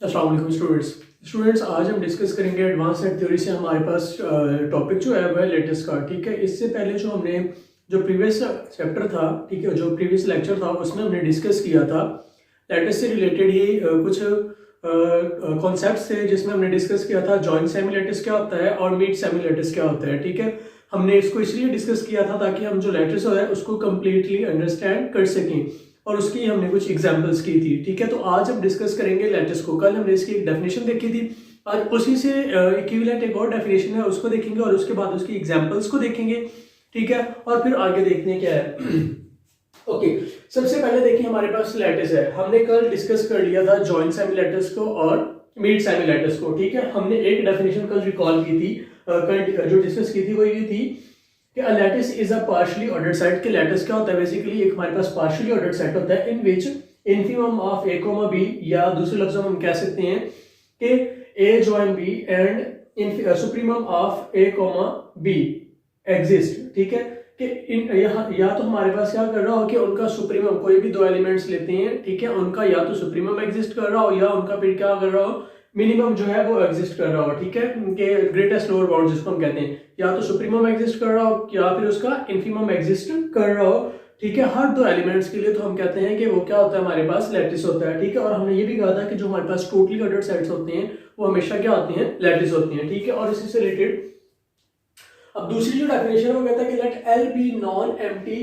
अस्सलाम वालेकुम स्टूडेंट्स आज हम डिस्कस करेंगे एडवांस सेट थ्योरी से। हमारे पास टॉपिक जो है वो है लेटिस का। ठीक है, इससे पहले जो हमने जो प्रीवियस चैप्टर था, ठीक है, जो प्रीवियस लेक्चर था उसमें हमने डिस्कस किया था लेटिस से रिलेटेड ही कुछ कॉन्सेप्ट्स थे, जिसमें हमने डिस्कस किया था जॉइंट सेमी लेटिस क्या होता है और मीट सेमी लेटिस क्या होता है। ठीक है, हमने इसको इसलिए डिस्कस किया था ताकि हम जो लेटिस है उसको कम्प्लीटली अंडरस्टैंड कर सकें, और उसकी हमने कुछ एग्जांपल्स की थी। ठीक है, तो आज हम डिस्कस करेंगे लेटिस को। कल हमने इसकी एक डेफिनेशन देखी थी, आज उसी से इक्विवेलेंट एक और डेफिनेशन है उसको देखेंगे और उसके बाद उसकी एग्जांपल्स को देखेंगे। ठीक है, और फिर आगे देखते हैं क्या है। ओके, सबसे पहले देखिए हमारे पास लेटिस है। हमने कल डिस्कस कर लिया था जॉइंट सेमी लेटिस को और मीट सेमी लेटिस को। ठीक है, हमने एक डेफिनेशन कल रिकॉल की थी, कल जो डिस्कस की थी वो ये थी कि a lattice is a partially ordered set। कि lattice क्या होता है, बेसिकली एक हमारे पास partially ordered set होता है इन which infimum of a comma b, या दूसरे लफ्जों में हम कह सकते हैं कि a join b and supremum of a comma b exist। ठीक है, कि यहाँ या तो हमारे पास क्या कर रहा हो कि उनका सुप्रीमम, कोई भी दो एलिमेंट्स लेते हैं, ठीक है, उनका या तो सुप्रीमम एग्जिस्ट कर रहा हो या उनका फिर क्या कर रहा हो, मिनिमम जो है वो एग्जिस्ट कर रहा हो। ठीक है, कि ग्रेटेस्ट लोअर बाउंड जिसको हम कहते हैं, या तो सुप्रीमम एग्जिस्ट कर रहा हो या फिर उसका इन्फीमम एग्जिस्ट कर रहा हो। ठीक है, हर दो एलिमेंट्स के लिए तो हम कहते हैं कि वो क्या होता है, हमारे पास लैटिस होता है। ठीक है, और हमने ये भी कहा था कि जो हमारे पास टोटली ऑर्डर्ड सेट्स होते हैं वो हमेशा क्या होते हैं, लैटिस होती हैं। ठीक है, और इसी से रिलेटेड अब दूसरी जो डेफिनेशन है वो कहता है कि let L be non empty.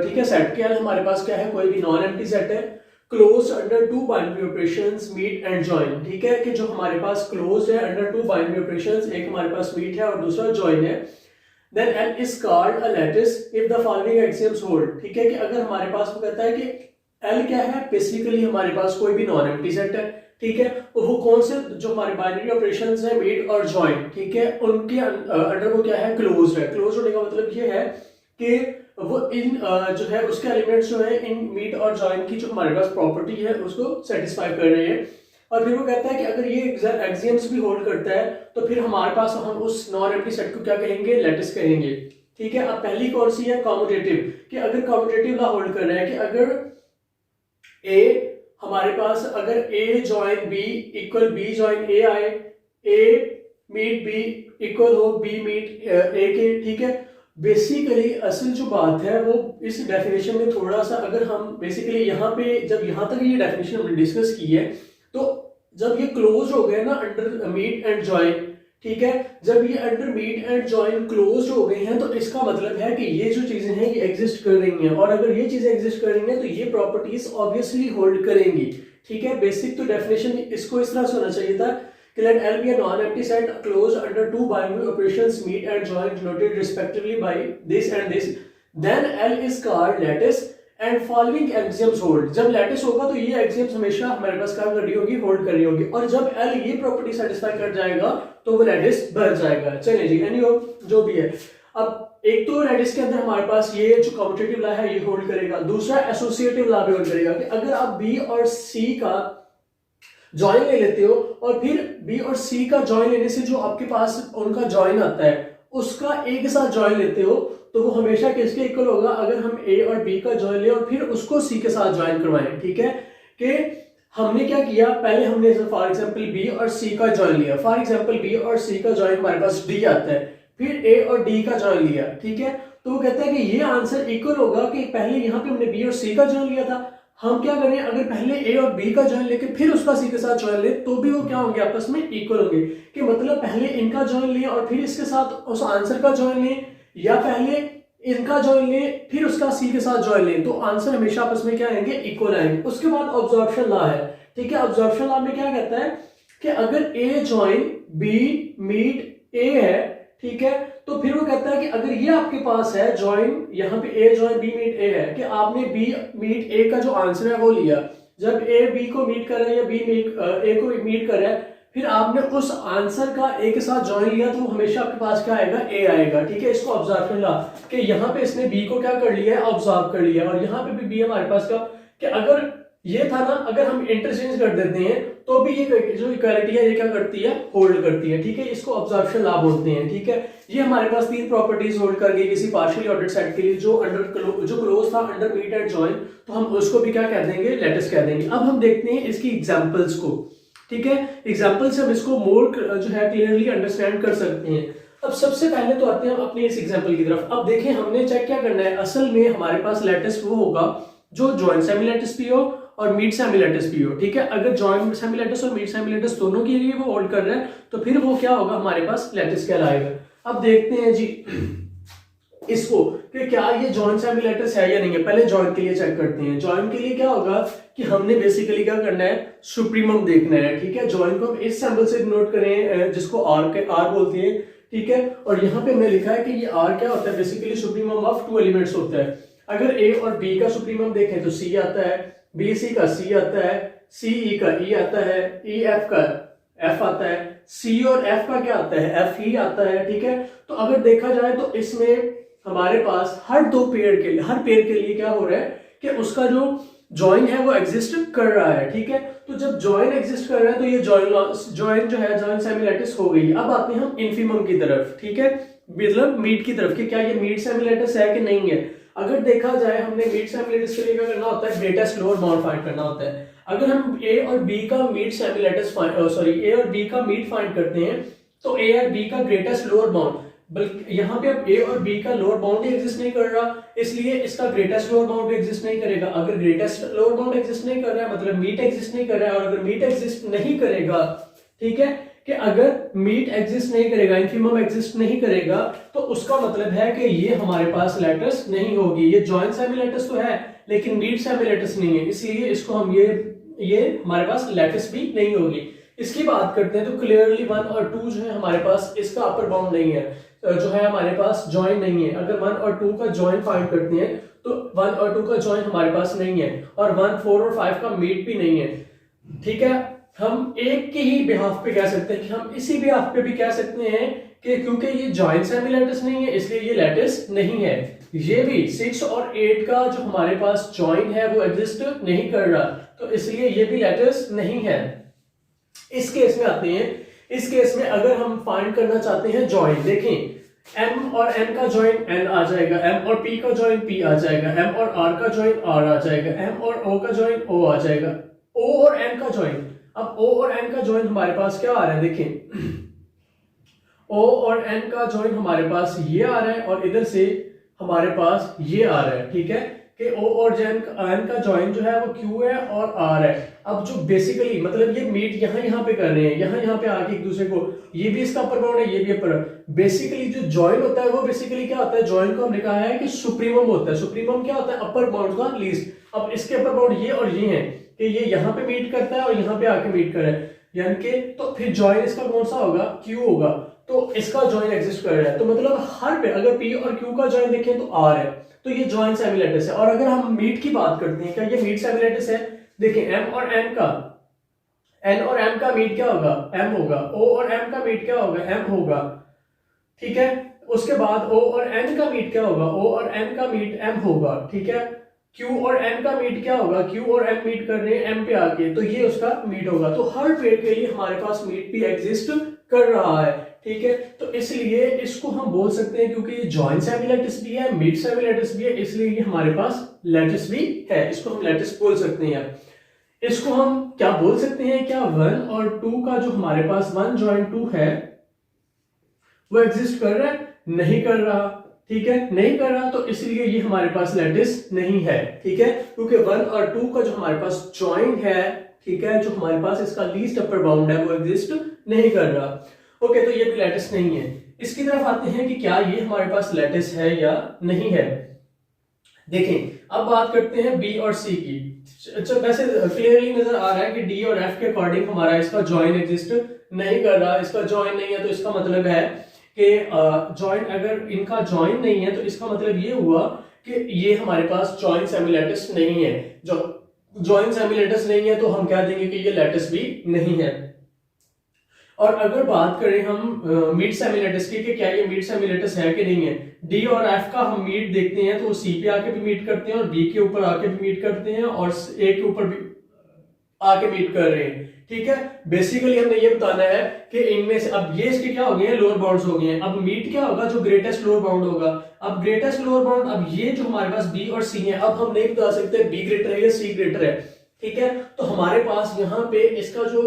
ठीक है, सेट के एल हमारे पास क्या है, कोई भी नॉन एम्प्टी सेट है, close under two binary operations meet and join. ठीक है, कि जो हमारे पास क्लोज है अंडर टू बाइनरी ऑपरेशंस, एक हमारे पास मीट है और दूसरा जॉइन है, then L is called a lattice if the following axioms hold. ठीक है, कि अगर हमारे पास वो कहता है कि एल क्या है, बेसिकली हमारे पास कोई भी नॉन एम्प्टी सेट है। ठीक है, और वो कौन से, जो हमारे बाइनरी ऑपरेशंस है मीट और जॉइन, ठीक है, उनके अंडर वो क्या है, क्लोज है। क्लोज होने का मतलब ये है कि वो इन जो है उसके एलिमेंट्स जो है इन मीट और जॉइन की जो हमारे पास प्रॉपर्टी है उसको सेटिस्फाई कर रहे हैं। और फिर वो कहता है कि अगर ये एक्सियम्स भी होल्ड करता है तो फिर हमारे पास हम उस नॉन एम्प्टी सेट को क्या कहेंगे, लैटिस कहेंगे। ठीक है, अब पहली कौन सी है, कॉम्यूटेटिव। कि अगर कॉम्यूटेटिव ला होल्ड कर रहा है कि अगर ए हमारे पास, अगर A join B equal B join A आए, ए मीट बी इक्वल हो बी मीट ए के। ठीक है, बेसिकली असल जो बात है वो इस डेफिनेशन में थोड़ा सा, अगर हम बेसिकली यहाँ पे जब यहाँ तक ये डेफिनेशन हमने डिस्कस की है, तो जब ये क्लोज हो गए ना अंडर मीट एंड जॉइन, ठीक है, जब ये under meet and join close हो गए हैं तो इसका मतलब है कि ये जो चीजें हैं ये एग्जिस्ट कर रही हैं, और अगर ये चीजें एग्जिस्ट कर रही हैं तो ये प्रॉपर्टीज ऑब्वियसली होल्ड करेंगी। ठीक है, बेसिक तो डेफिनेशन इसको इस तरह से होना चाहिए था कि let L be a non-empty set closed under two binary operations meet and join denoted respectively by this and this, then L is called lattice and following axioms hold। जब लैटिस होगा तो ये एक्सियम्स हमेशा हमारे पास क्या कर रही होगी, होल्ड कर रही होगी, और जब L ये प्रॉपर्टी सेटिस्फाई कर जाएगा तो वो लैटिस बन जाएगा। चलिए जी, एनी जो भी है। अब एक तो लैटिस के अंदर हमारे पास ये जो कम्यूटेटिव ला है ये होल्ड करेगा, दूसरा एसोसिएटिव ला भी होल्ड करेगा। कि अगर आप B और C का ज्वाइन ले लेते हो और फिर बी और सी का ज्वाइन लेने से जो आपके पास उनका ज्वाइन आता है उसका ए के साथ ज्वाइन लेते हो तो वो हमेशा किसके इक्वल होगा, अगर हम ए और बी का ज्वाइन ले और फिर उसको सी के साथ ज्वाइन करवाएं। ठीक है, कि हमने क्या किया, पहले हमने फॉर एग्जांपल बी और सी का ज्वाइन लिया, फॉर एग्जांपल बी और सी का ज्वाइन हमारे पास डी आता है, फिर ए और डी का ज्वाइन लिया। ठीक है, तो वो कहता है कि ये आंसर इक्वल होगा कि पहले यहाँ पे हमने बी और सी का ज्वाइन लिया था, हम क्या करें, अगर पहले ए और बी का ज्वाइन लेके फिर उसका सी के साथ ज्वाइन ले तो भी वो क्या होंगे, आपस में इक्वल होंगे। कि मतलब पहले इनका ज्वाइन ले और फिर इसके साथ उस आंसर का ज्वाइन ले, या पहले इनका ज्वाइन ले फिर उसका सी के साथ ज्वाइन ले, तो आंसर हमेशा आपस में क्या आएंगे, इक्वल आएंगे। उसके बाद ऑब्जर्प्शन लॉ है। ठीक है, ऑब्जर्प्शन लॉ में क्या कहता है कि अगर ए ज्वाइन बी मीट ए है, ठीक है, तो फिर वो कहता है कि अगर ये आपके पास है ज्वाइन, यहाँ पे ए ज्वाइन बी मीट ए है, कि आपने बी मीट ए का जो आंसर है वो लिया, जब ए बी को मीट कर रहा है या बी ए को मीट कर रहा है, फिर आपने उस आंसर का ए के साथ ज्वाइन लिया तो हमेशा आपके पास क्या आएगा, ए आएगा। ठीक है, इसको ऑब्जर्वेशन ला कि यहाँ पे इसने बी को क्या कर लिया है, ऑब्जर्व कर लिया, और यहाँ पे भी बी हमारे पास का, कि अगर ये था ना, अगर हम इंटरचेंज कर देते हैं तो भी ये जो इक्वालिटी है ये क्या करती है, होल्ड करती है। ठीक है, इसको ऑब्जर्वेशन लॉ बोलते हैं। ठीक है, ये हमारे पास तीन प्रॉपर्टीज होल्ड कर गई किसी पार्शियली ऑर्डर्ड सेट के लिए जो क्लोज था अंडर मीट एंड जॉइन, तो हम उसको भी क्या कह देंगे, लैटिस कह देंगे। अब हम देखते हैं इसकी एग्जांपल्स को। ठीक है, एग्जाम्पल से हम इसको मोर जो है क्लियरली अंडरस्टैंड कर सकते हैं। अब सबसे पहले तो आते हैं हम अपनी इस एग्जाम्पल की तरफ। अब देखें हमने चेक क्या करना है, असल में हमारे पास लैटिस वो होगा जो जॉइंट सेमी लैटिस भी हो और मीट सेमी लैटिस भी हो। ठीक है, अगर जॉइंट सेमी लैटिस और मीट सेमी लैटिस दोनों के लिए वो होल्ड कर रहे हैं तो फिर वो क्या होगा, हमारे पास लैटिस कहलाएगा। अब देखते हैं जी इसको कि क्या ये जॉइंट सेमी लैटिस है या नहीं है। पहले जॉइंट के लिए चेक करते हैं। जॉइंट के लिए क्या होगा कि हमने बेसिकली क्या करना है, सुप्रीमम देखना है। ठीक है, जॉइंट को हम इस सिंबल से नोट करें जिसको आर बोलते हैं। ठीक है, और यहाँ पे हमने लिखा है कि ये आर क्या होता है, basically supremum of two elements होता है। अगर ए और बी का सुप्रीमम देखें तो सी आता है, बी सी का सी आता है, सी ई का ई आता है, ई एफ का एफ आता है, सी और एफ का क्या आता है, एफ ही आता है। ठीक है, तो अगर देखा जाए तो इसमें हमारे पास हर पेयर के लिए क्या हो रहा है कि उसका जो जॉइन है वो एग्जिस्ट कर रहा है। ठीक है, तो जब जॉइन एग्जिस्ट कर रहा है तो ये जॉइन जो है जॉइन सेमी लैटिस हो गई। अब आते हैं हम इन्फीमम की तरफ। ठीक है, मतलब मीट की तरफ कि क्या ये मीट सेमी लैटिस है कि नहीं है। अगर देखा जाए हमने मीट सेमी लैटिस के लिए क्या करना होता है, ग्रेटेस्ट लोअर बाउंड फाइंड करना होता है। अगर हम ए और बी का मीट सेमी लैटिस ए और बी का मीट फाइंड करते हैं तो ए और बी का ग्रेटेस्ट लोअर बाउंड, बल्कि यहाँ पे अब ए और बी का लोअर बाउंड ही एग्जिस्ट नहीं कर रहा, इसलिए इसका ग्रेटेस्ट लोअर बाउंड भी एग्जिस्ट नहीं करेगा। अगर ग्रेटेस्ट लोअर बाउंड एग्जिस्ट नहीं कर रहा है मतलब मीट एग्जिस्ट नहीं कर रहा है, और अगर मीट एग्जिस्ट नहीं करेगा, ठीक है, कि अगर मीट एग्जिस्ट नहीं करेगा, इन्फीमम एग्जिस्ट नहीं करेगा, तो उसका मतलब है कि ये हमारे पास लैटिस नहीं होगी। ये जॉइंट सेमी लैटिस तो है लेकिन मीट सेमी लैटिस नहीं है, इसलिए इसको हम ये हमारे पास लैटिस भी नहीं होगी। इसकी बात करते हैं तो क्लियरली 1 और 2 जो है हमारे पास इसका अपर बाउंड नहीं है, जो है हमारे पास जॉइन नहीं है। अगर 1 और 2 का जॉइन फाइंड करते हैं तो 1 और 2 का जॉइन हमारे पास नहीं है, और 1, 4 और 5 का मीट भी नहीं है। ठीक है, हम एक के ही बिहाफ पे कह सकते हैं कि हम इसी बिहाफ पे भी कह सकते हैं कि क्योंकि ये जॉइंट सेमी लैटिस नहीं है इसलिए ये लैटिस नहीं है। ये भी 6 और 8 का जो हमारे पास जॉइन है वो एग्जिस्ट नहीं कर रहा, तो इसलिए ये भी लैटिस नहीं है। इस केस में आते हैं, इस केस में अगर हम फाइंड करना चाहते हैं जॉइन, देखें m और n का जॉइन n आ जाएगा, m और p का जॉइन p आ जाएगा, m और r का जॉइन r आ जाएगा, m और o का जॉइन o आ जाएगा, o और n का जॉइन, अब o और n का जॉइन हमारे पास क्या आ रहा है, देखें o और n का जॉइन हमारे पास ये आ रहा है और इधर से हमारे पास ये आ रहा है। ठीक है, कि o और n का जॉइन जो है वो q है और r है। अब जो बेसिकली मतलब ये मीट यहाँ पे कर रहे हैं, यहाँ पे आके एक दूसरे को, ये भी इसका अपर बाउंड है, ये भी अपर। बेसिकली जो जॉइन होता है वो बेसिकली क्या होता है, जॉइन को हमने कहा है कि सुप्रीमम होता है। सुप्रीमम क्या होता है, अपर बाउंड का लीस्ट। अब इसके अपर बाउंड ये और ये है कि ये यहाँ पे मीट करता है और यहाँ पे आके मीट कर रहा है, यानी कि तो फिर जॉइन इसका कौन सा होगा, q होगा, तो इसका जॉइन एग्जिस्ट कर रहा है। तो मतलब हर पे अगर p और q का जॉइन देखें तो r है, तो ये जॉइंट सेमी लैटिस है। और अगर हम मीट की बात करते हैं, क्या ये मीट सेमी लैटिस है, देखिए n और m का मीट क्या होगा, m होगा, o और m का मीट क्या होगा, m होगा। ठीक है, उसके बाद o और n का मीट क्या होगा, o और n का मीट m होगा। ठीक है, q और n का मीट क्या होगा, q और m मीट कर रहे हैं m पे आके, तो ये उसका मीट होगा। तो हर पेयर के लिए हमारे पास मीट भी एग्जिस्ट कर रहा है। ठीक है, तो इसलिए इसको हम बोल सकते हैं क्योंकि ये जॉइंट सेमी लैटिस भी है, मीट सेमी लैटिस भी है, इसलिए ये हमारे पास लैटिस भी है, इसको हम लैटिस बोल सकते हैं। इसको हम क्या बोल सकते हैं, क्या 1 और 2 का जो हमारे पास 1 जॉइन 2 है वो एग्जिस्ट कर रहा है, नहीं कर रहा। ठीक है, नहीं कर रहा, तो इसलिए ये हमारे पास लैटिस नहीं है। ठीक है, क्योंकि 1 और 2 का जो हमारे पास जॉइन है, ठीक है, जो हमारे पास इसका लीस्ट अपर बाउंड है वो एग्जिस्ट नहीं कर रहा। ओके, तो ये भी लैटिस नहीं है। इसकी तरफ आते हैं कि क्या ये हमारे पास लैटिस है या नहीं है। देखें, अब बात करते हैं बी और सी की। अच्छा, वैसे क्लियरली नजर आ रहा है कि डी और एफ के अकॉर्डिंग हमारा इसका जॉइन एग्जिस्ट नहीं कर रहा। इसका जॉइन नहीं है तो इसका मतलब है कि जॉइन, अगर इनका जॉइन नहीं है तो इसका मतलब ये हुआ कि ये हमारे पास जॉइंट सेमी लैटिस नहीं है। जो जॉइंट सेमी लैटिस नहीं है तो हम कह देंगे कि ये लैटिस भी नहीं है। और अगर बात करें हम मीट सेमी लैटिस की कि क्या ये मीट सेमी लैटिस है कि नहीं है, डी और एफ का हम मीट देखते हैं तो सी पे आके भी मीट करते हैं और बी के ऊपर आके भी मीट करते हैं और ए के ऊपर भी आके मीट कर रहे हैं। ठीक है, बेसिकली हमने ये बताना है कि इनमें से अब ये इसके क्या हो गए हैं, लोअर बाउंड्स हो गए हैं। अब मीट क्या होगा, जो ग्रेटेस्ट लोअर बाउंड होगा। अब ग्रेटेस्ट लोअर बाउंड, अब ये जो हमारे पास बी और सी है, अब हम नहीं बता सकते बी ग्रेटर है या सी ग्रेटर है। ठीक है, तो हमारे पास यहाँ पे इसका जो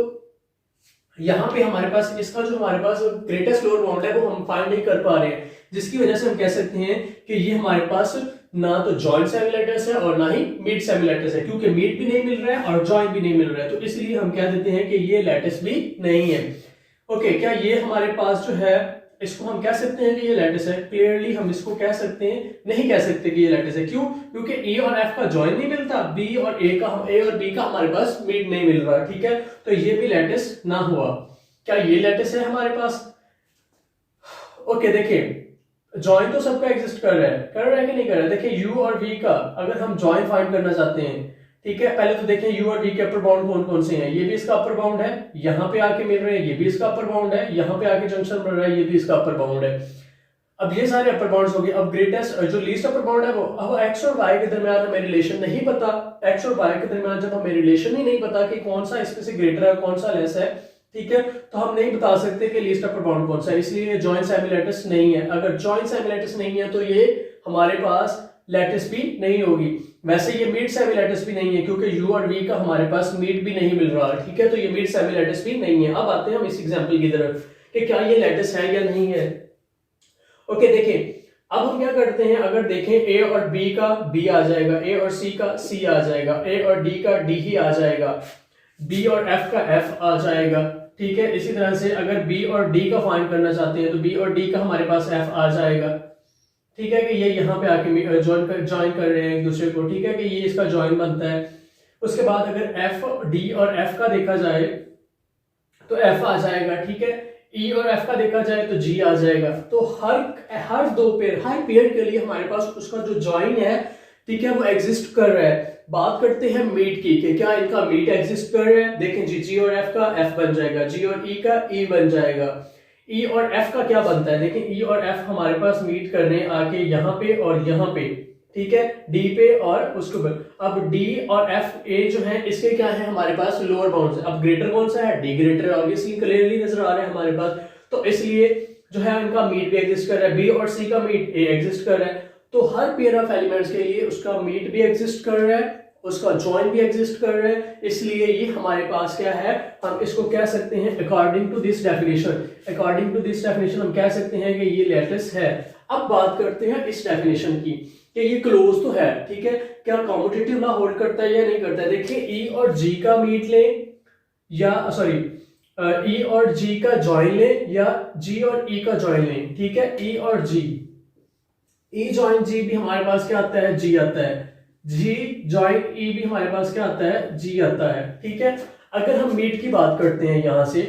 यहाँ पे हमारे पास इसका जो हमारे पास ग्रेटेस्ट लोअर बाउंड है वो हम फाइंड नहीं कर पा रहे हैं, जिसकी वजह से हम कह सकते हैं कि ये हमारे पास ना तो जॉइंट सेमी-लैटिस है और ना ही मिड सेमी-लैटिस है, क्योंकि मिड भी नहीं मिल रहा है और जॉइंट भी नहीं मिल रहा है, तो इसलिए हम कह देते हैं कि ये लैटिस भी नहीं है। ओके, क्या ये हमारे पास जो है इसको हम कह सकते हैं कि ये लैटिस है? क्लियरली हम इसको कह सकते हैं, नहीं कह सकते कि ये लैटिस है। क्यों? क्योंकि ए और एफ का जॉइन नहीं मिलता, बी और ए और बी का हमारे पास मिड नहीं मिल रहा, ठीक है, तो ये भी लैटिस ना हुआ। क्या ये लैटिस है हमारे पास? ओके, देखिए जॉइन तो सबका एग्जिस्ट कर रहा है कि नहीं कर रहा है? देखिए यू और वी का अगर हम जॉइन फाइंड करना चाहते हैं, ठीक है, पहले तो देखें यू और वी के अपर बाउंड कौन कौन से हैं। ये भी इसका अपर बाउंड है, यहाँ पे आके मिल रहे हैं, ये भी इसका अपर बाउंड है, यहाँ पे आके जंक्शन बन रहा है, ये भी इसका अपर बाउंड है। अब ये सारे अपर बाउंड्स हो गए। अब ग्रेटेस्ट जो लीस्ट अपर बाउंड है वो, अब एक्स और वाई के दरमियान हमें रिलेशन नहीं पता। एक्स और वाई के दरमियान जब हमें रिलेशन ही नहीं पता कि कौन सा इसमें से ग्रेटर है कौन सा लेस है, ठीक है, तो हम नहीं बता सकते कि लीस्ट अपर बाउंड कौन सा है, इसलिए जॉइंट सेमी-लैटिस नहीं है। अगर जॉइंट सेमी-लैटिस नहीं है तो ये हमारे पास लैटिस भी नहीं होगी। वैसे ये मिड सेमी-लैटिस भी नहीं है, क्योंकि यू और वी का हमारे पास मिड भी नहीं मिल रहा, ठीक है, तो ये मिड सेमी-लैटिस भी नहीं है। अब आते हैं हम इस एग्जांपल की तरफ कि क्या ये लैटिस है या नहीं है। ओके, देखिए अब हम क्या करते हैं, अगर देखें ए और बी का बी आ जाएगा, ए और सी का सी आ जाएगा, ए और डी का डी ही आ जाएगा, बी और एफ का एफ आ जाएगा, ठीक है। इसी तरह से अगर बी और डी का फाइंड करना चाहते हैं तो बी और डी का हमारे पास एफ आ जाएगा, ठीक है, कि ये यहाँ पे आके ज्वाइन कर रहे हैं एक दूसरे को, ठीक है, कि ये इसका ज्वाइन बनता है। उसके बाद अगर एफ डी और एफ का देखा जाए तो एफ आ जाएगा, ठीक है, ई और एफ का देखा जाए तो जी आ जाएगा। तो हर दो पेयर, हर पेयर के लिए हमारे पास उसका जो ज्वाइन है, ठीक है, वो एग्जिस्ट कर रहा है। बात करते हैं मीट की कि क्या इनका मीट एग्जिस्ट कर रहा है। देखें जी, जी और एफ का एफ बन जाएगा, जी और ई का ई बन जाएगा, ई और एफ का क्या बनता है, देखें ई और एफ हमारे पास मीट करने आके यहाँ पे और यहाँ पे, ठीक है, डी पे और उसके ऊपर। अब डी और एफ ए जो है इसके क्या है हमारे पास लोअर बाउंड्स है। अब ग्रेटर कौन सा है? डी ग्रेटर, ऑब्वियसली क्लियरली नजर आ रहा है हमारे पास, तो इसलिए जो है इनका मीट भी एग्जिस्ट कर रहा है। बी और सी का मीट ए एग्जिस्ट कर रहा है, तो हर पेयर ऑफ एलिमेंट्स के लिए उसका मीट भी एग्जिस्ट कर रहा है, उसका जॉइन भी एग्जिस्ट कर रहा है, इसलिए ये हमारे पास क्या है, हम इसको कह सकते हैं according to this definition, according to this definition हम कह सकते हैं कि ये लैटिस है। अब बात करते हैं इस डेफिनेशन की कि ये क्लोज तो है, ठीक है, क्या कॉम्यूटेटिव लॉ होल्ड करता है या नहीं करता है। देखिए ई और जी का मीट ले या सॉरी ई और जी का जॉइन ले या जी और ई का जॉइन ले, ठीक है, ई और जी, ई जॉइन जी भी हमारे पास क्या आता है, जी आता है, जी जॉइन ई भी हमारे पास क्या आता है, जी आता है, ठीक है। अगर हम मीट की बात करते हैं यहां से,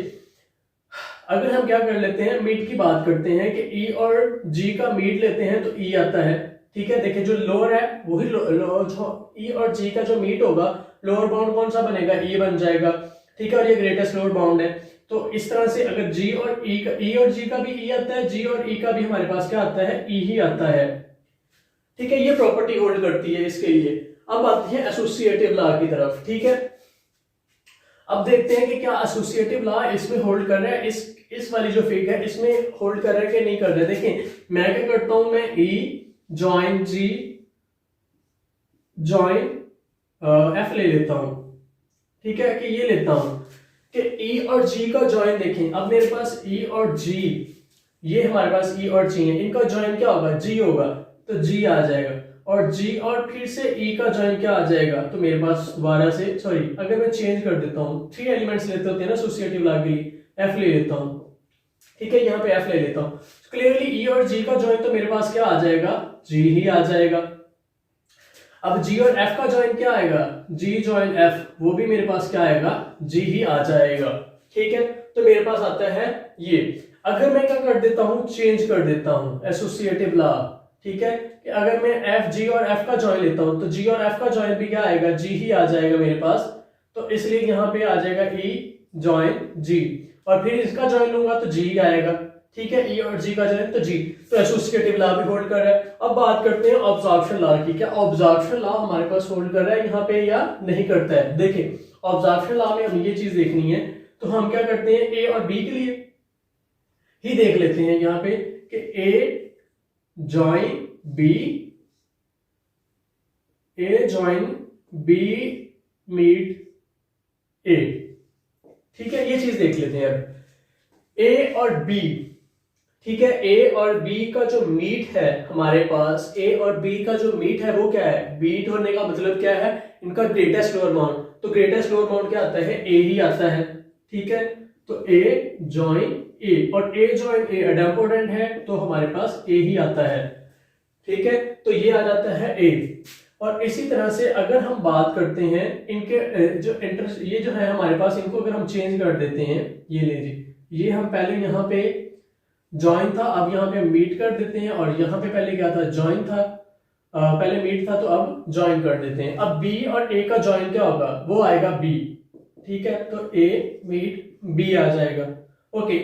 अगर हम क्या कर लेते हैं, मीट की बात करते हैं कि ई और जी का मीट लेते हैं तो ई आता है, ठीक है। देखिए जो लोअर है वही जो ई और जी का जो मीट होगा, लोअर बाउंड कौन सा बनेगा, ई बन जाएगा, ठीक है, और ये ग्रेटेस्ट लोअर बाउंड है। तो इस तरह से अगर जी और ई का, ई और जी का भी ई आता है, जी और ई का भी हमारे पास क्या आता है, ई ही आता है, ठीक है, ये प्रॉपर्टी होल्ड करती है इसके लिए। अब आती है एसोसिएटिव लॉ की तरफ, ठीक है। अब देखते हैं कि क्या एसोसिएटिव लॉ इसमें होल्ड कर रहा है, इस वाली जो फिग है इसमें होल्ड कर रहा है कि नहीं कर रहा है। देखिए मैं क्या करता हूं, मैं ई जॉइन जी जॉइन एफ ले लेता हूं, ठीक है, कि ये लेता हूं कि ई और जी का जॉइन देखें। अब मेरे पास ई और जी, ये हमारे पास ई और जी है, इनका जॉइन क्या होगा, जी होगा, तो जी आ जाएगा, और जी और फिर से ई का जॉइन क्या आ जाएगा, तो मेरे पास दोबारा से सॉरी अगर मैं चेंज कर देता हूँ, 3 एलिमेंट्स लेते होते हैं ना एसोसिएटिव लॉ के लिए, एफ ले लेता हूँ, ठीक है, यहाँ पे एफ ले लेता हूँ, क्लियरली ई और जी का जॉइन तो मेरे पास क्या आ जाएगा, जी ही आ जाएगा। अब जी और एफ का जॉइन क्या आएगा, जी जॉइन एफ, वो भी मेरे पास क्या आएगा, जी ही आ जाएगा, ठीक है, तो मेरे पास आता है ये। अगर मैं क्या कर देता हूं, चेंज कर देता हूं एसोसिएटिव लॉ, ठीक है, कि अगर मैं एफ जी और एफ का जॉइन लेता हूं तो जी और एफ का जॉइन भी क्या आएगा, जी ही आ जाएगा मेरे पास, तो इसलिए यहां पे आ जाएगा ई जॉइन जी, और फिर इसका जॉइन लूंगा तो जी ही आएगा, ठीक है, ई और जी का जॉइन तो जी, तो एसोसिएटिव लॉ भी होल्ड कर रहा है। अब बात करते हैं ऑब्जॉर्प्शन लॉ की, क्या ऑब्जॉर्प्शन लॉ हमारे पास होल्ड कर रहा है यहाँ पे या नहीं करता है। देखिए ऑब्जॉर्प्शन लॉ में हमें ये चीज देखनी है, तो हम क्या करते हैं, ए और बी के लिए ही देख लेते हैं यहाँ पे कि ए जॉइन बी, ए जॉइन बी मीट ए, ठीक है, ये चीज देख लेते हैं अब ए और बी। ठीक है, ए और बी का जो मीट है हमारे पास, ए और बी का जो मीट है वो क्या है, मीट होने का मतलब क्या है, इनका ग्रेटेस्ट लोअर बाउंड। तो ग्रेटेस्ट लोअर बाउंड क्या आता है, ए ही आता है। ठीक है, तो ए जॉइन ए, और ए जॉइन ए इम्पोर्टेंट है तो हमारे पास ए ही आता है। ठीक है, तो ये आ जाता है ए। और इसी तरह से अगर हम बात करते हैं इनके जो इंटर, ये जो है हमारे पास, इनको अगर हम चेंज कर देते हैं, ये लीजिए, ये हम पहले यहाँ पे जॉइन था, अब यहाँ पे मीट कर देते हैं, और यहाँ पे पहले क्या था, जॉइन था, पहले मीट था तो अब जॉइन कर देते हैं। अब बी और ए का जॉइन क्या होगा, वो आएगा बी। ठीक है, तो ए मीट बी आ जाएगा। ओके,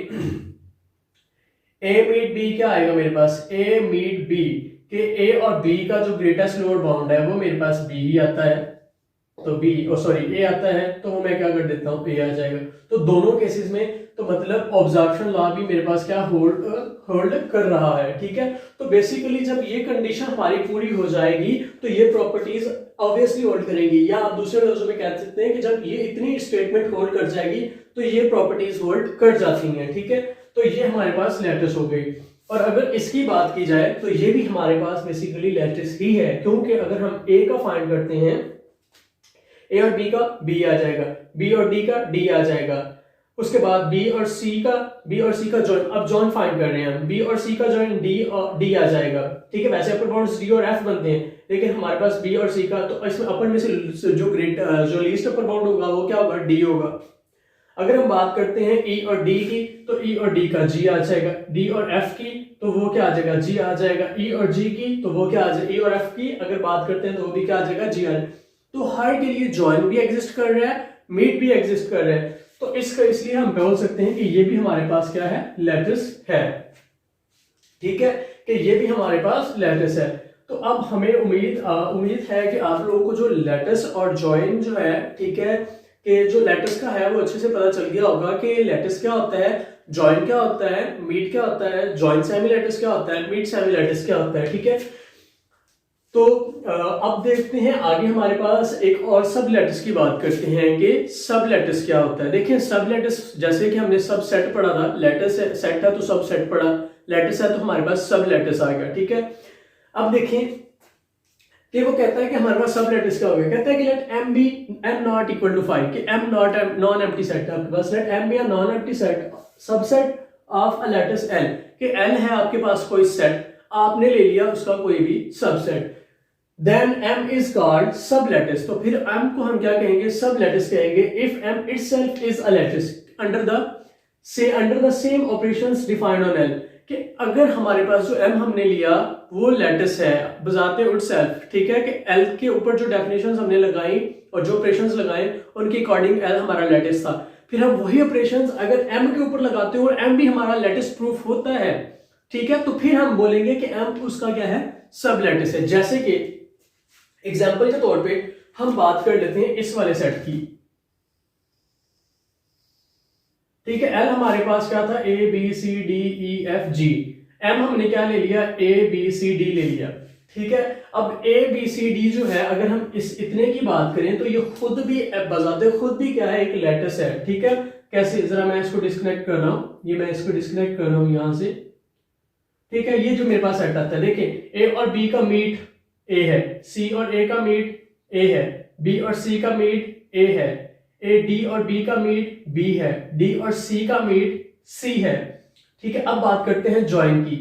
ए मीट बी क्या आएगा मेरे पास, ए मीट बी कि ए और बी का जो ग्रेटेस्ट लोअर बाउंड है वो मेरे पास बी ही आता है, तो बी सॉरी ए आता है, तो मैं क्या कर देता हूँ, ए आ जाएगा। तो दोनों केसेस में तो मतलब ऑब्जर्वेशन लॉ भी मेरे पास क्या होल्ड कर रहा है। ठीक है, तो बेसिकली जब ये कंडीशन हमारी पूरी हो जाएगी तो ये प्रॉपर्टीज ऑब्वियसली होल्ड करेंगी, या आप दूसरे लफ्जों में कह सकते हैं कि जब ये इतनी स्टेटमेंट होल्ड कर जाएगी तो ये प्रॉपर्टीज होल्ड कर जाती हैं। ठीक है, तो ये हमारे पास लैटिस हो गई। और अगर इसकी बात की जाए तो ये भी हमारे पास बेसिकली लैटिस ही है, क्योंकि अगर हम ए का फाइंड करते हैं, ए और बी का बी आ जाएगा, बी और डी का डी आ जाएगा, उसके बाद बी और सी का जॉइन, अब जॉइन फाइंड कर रहे हैं हम, बी और सी का जॉइन डी और डी आ जाएगा। ठीक है, वैसे अपर बाउंड्स डी और एफ बनते हैं, लेकिन हमारे पास बी और सी का, तो इसमें अपर में से जो लीस्ट अपर बाउंड होगा वो क्या होगा, डी होगा। अगर हम बात करते हैं ई और डी की, तो ई और डी का जी आ जाएगा, डी और एफ की तो वो क्या आ जाएगा, जी आ जाएगा, ई और जी की तो वो क्या आ जाएगा, ई और एफ की अगर बात करते हैं तो वो भी क्या आ जाएगा, जी आ जाएगा। तो हर के लिए जॉइन भी एग्जिस्ट कर रहा है, मीट भी एग्जिस्ट कर रहा है, तो इसका इसलिए हम बोल सकते हैं कि ये भी हमारे पास क्या है, लैटिस है। ठीक है, कि ये भी हमारे पास लैटिस है। तो अब हमें उम्मीद है कि आप लोगों को जो लैटिस और जॉइन जो है, ठीक है, कि जो लैटिस का है वो अच्छे से पता चल गया होगा कि लैटिस क्या होता है, जॉइन क्या होता है, मीट क्या होता है, जॉइन सेमी लैटिस क्या होता है, मीट सेमी लैटिस क्या होता है। ठीक है, तो अब देखते हैं आगे हमारे पास एक और सब लैटिस की बात करते हैं कि सब लैटिस क्या होता है। देखिए सब लैटिस, जैसे कि हमने सब सेट पढ़ा था, लैटिस सेट है तो सब सेट पढ़ा, लैटिस है तो हमारे पास सब लैटिस आ गया। ठीक है, अब देखें कि वो कहता है कि हमारे पास सब लैटिस क्या हो गया, कहता है कि let m be m not equal to 5, कि m not non empty set है आपके पास, let m be a non empty set subset of a lattice L, कि L है आपके पास कोई सेट, आपने ले लिया उसका कोई भी subset, then m is called sublattice. तो फिर m को हम क्या कहेंगे, सब लैटिस कहेंगे if m itself is a lattice under the same operations defined on L, कि अगर हमारे पास जो m हमने लिया वो लैटिस है बजाते उट सेल्फ। ठीक है, कि L के ऊपर जो डेफिनेशंस हमने लगाई और जो ऑपरेशंस लगाए उनके अकॉर्डिंग L हमारा लैटिस था, फिर हम वही ऑपरेशंस अगर m के ऊपर लगाते हैं और m भी हमारा लैटिस प्रूफ होता है, ठीक है, तो फिर हम बोलेंगे कि m उसका क्या है, सब लैटिस है। जैसे कि एग्जाम्पल के तौर पे हम बात कर लेते हैं इस वाले सेट की। ठीक है, L हमारे पास क्या था, A B C D E F G, M हमने क्या ले लिया, A B C D ले लिया। ठीक है, अब A B C D जो है अगर हम इस इतने की बात करें तो ये खुद भी बजाते खुद भी क्या है, एक लैटिस है। ठीक है, कैसे, जरा मैं इसको डिस्कनेक्ट कर रहा हूं, ये मैं इसको डिस्कनेक्ट कर रहा हूं यहां से। ठीक है, ये जो मेरे पास सेट आता है, देखिए A और B का मीट A है, C और A का मीट A है, B और C का मीट A है, D और B का मीट B है, D और C का मीट C है। ठीक है, अब बात करते हैं जॉइन की,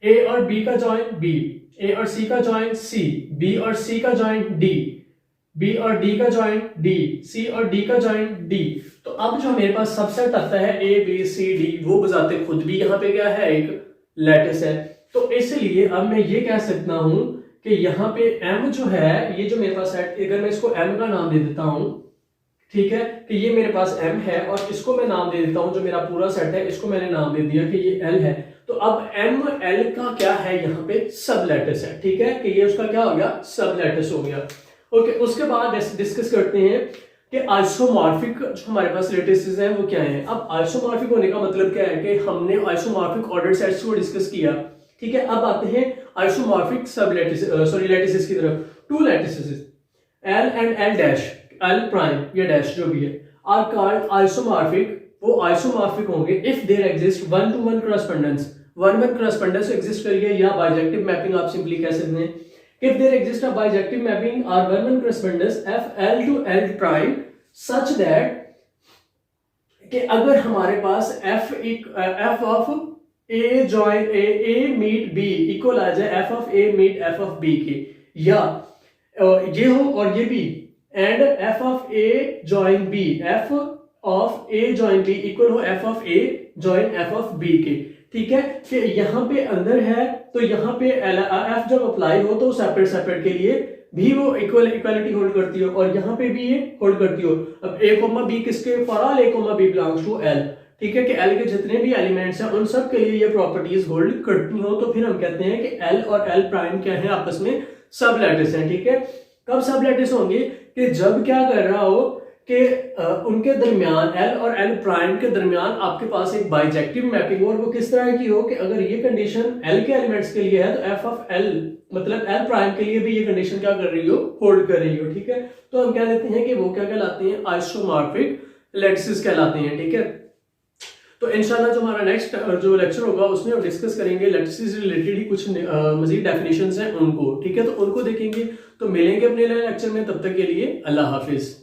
A और B का जॉइन B, A और C का जॉइन C, B और C का जॉइन D, B और D का जॉइन D, C और D का जॉइन D। तो अब जो मेरे पास सबसेट आता है A B C D, वो बजाते खुद भी यहाँ पे क्या है, एक लैटिस है। तो इसलिए अब मैं ये कह सकता हूं कि यहाँ पे M जो है, ये जो मेरे पास सेट, अगर मैं इसको M का नाम दे देता हूं, ठीक है, कि ये मेरे पास M है और इसको मैं नाम दे देता हूं, जो मेरा पूरा सेट है इसको मैंने नाम दे दिया कि ये L है, तो अब M L का क्या है, यहाँ पे सब लैटिस है। ठीक है, कि ये उसका क्या हो गया, सब लैटिस हो गया। ओके, उसके बाद डिस्कस करते हैं कि आइसोमॉर्फिक जो हमारे पास लैटिसेस हैं वो क्या है। अब आइसोमॉर्फिक होने का मतलब क्या है कि हमने आइसोमॉर्फिक ऑर्डर सेट्स को डिस्कस किया। ठीक है, अब आते हैं आइसोमॉर्फिक सब लैटिसेस की तरफ। Two lattices L and L dash, L prime या डैश जो भी है, आर कॉल्ड आइसोमॉर्फिक, वो आइसोमॉर्फिक होंगे if there exist one to one correspondence, one one correspondence exist करिए, या बाइजेक्टिव मैपिंग आप सिंपली कह सकते हैं। If there exist a bijective mapping और one one correspondence F L to L prime such that कि अगर हमारे पास F of A join A meet B equal आ जाए F of A meet F of B के, या ये हो और ये भी, and F of A join B, F of A join B equal हो F of A join F of B के, ठीक है। कि यहाँ पे अंदर है तो यहाँ पे एफ जब अप्लाई हो तो सेपरेट सेपरेट के लिए भी वो इक्वालिटी होल्ड करती हो, और यहाँ पे भी ये होल्ड करती हो। अब ए कोमा बी किसके, for all a comma b belongs to L, ठीक है, कि एल के जितने भी एलिमेंट्स हैं उन सब के लिए ये प्रॉपर्टीज होल्ड करती हो, तो फिर हम कहते हैं कि एल और एल प्राइम क्या है, आपस में सब लैटिस हैं, ठीक है। कब सब लैटिस होंगे, कि जब क्या कर रहा हो कि उनके दरमियान एल और एल प्राइम के दरमियान आपके पास एक बाइजेक्टिव मैपिंग, और वो किस तरह की हो कि अगर ये कंडीशन एल के एलिमेंट्स के लिए है तो एफ ऑफ एल मतलब एल प्राइम के लिए भी ये कंडीशन क्या कर रही हो, होल्ड कर रही हो, ठीक है। तो हम क्या देते हैं कि वो क्या कहलाते हैं, आइसोमॉर्फिक लैटिसेस कहलाते हैं, ठीक है। तो इंशाल्लाह जो हमारा नेक्स्ट जो लेक्चर होगा उसमें हम डिस्कस करेंगे लैटिसेस से रिलेटेड ही कुछ मजीद डेफिनेशंस हैं उनको, ठीक है, तो उनको देखेंगे। तो मिलेंगे अपने लेक्चर में, तब तक के लिए अल्लाह हाफिज।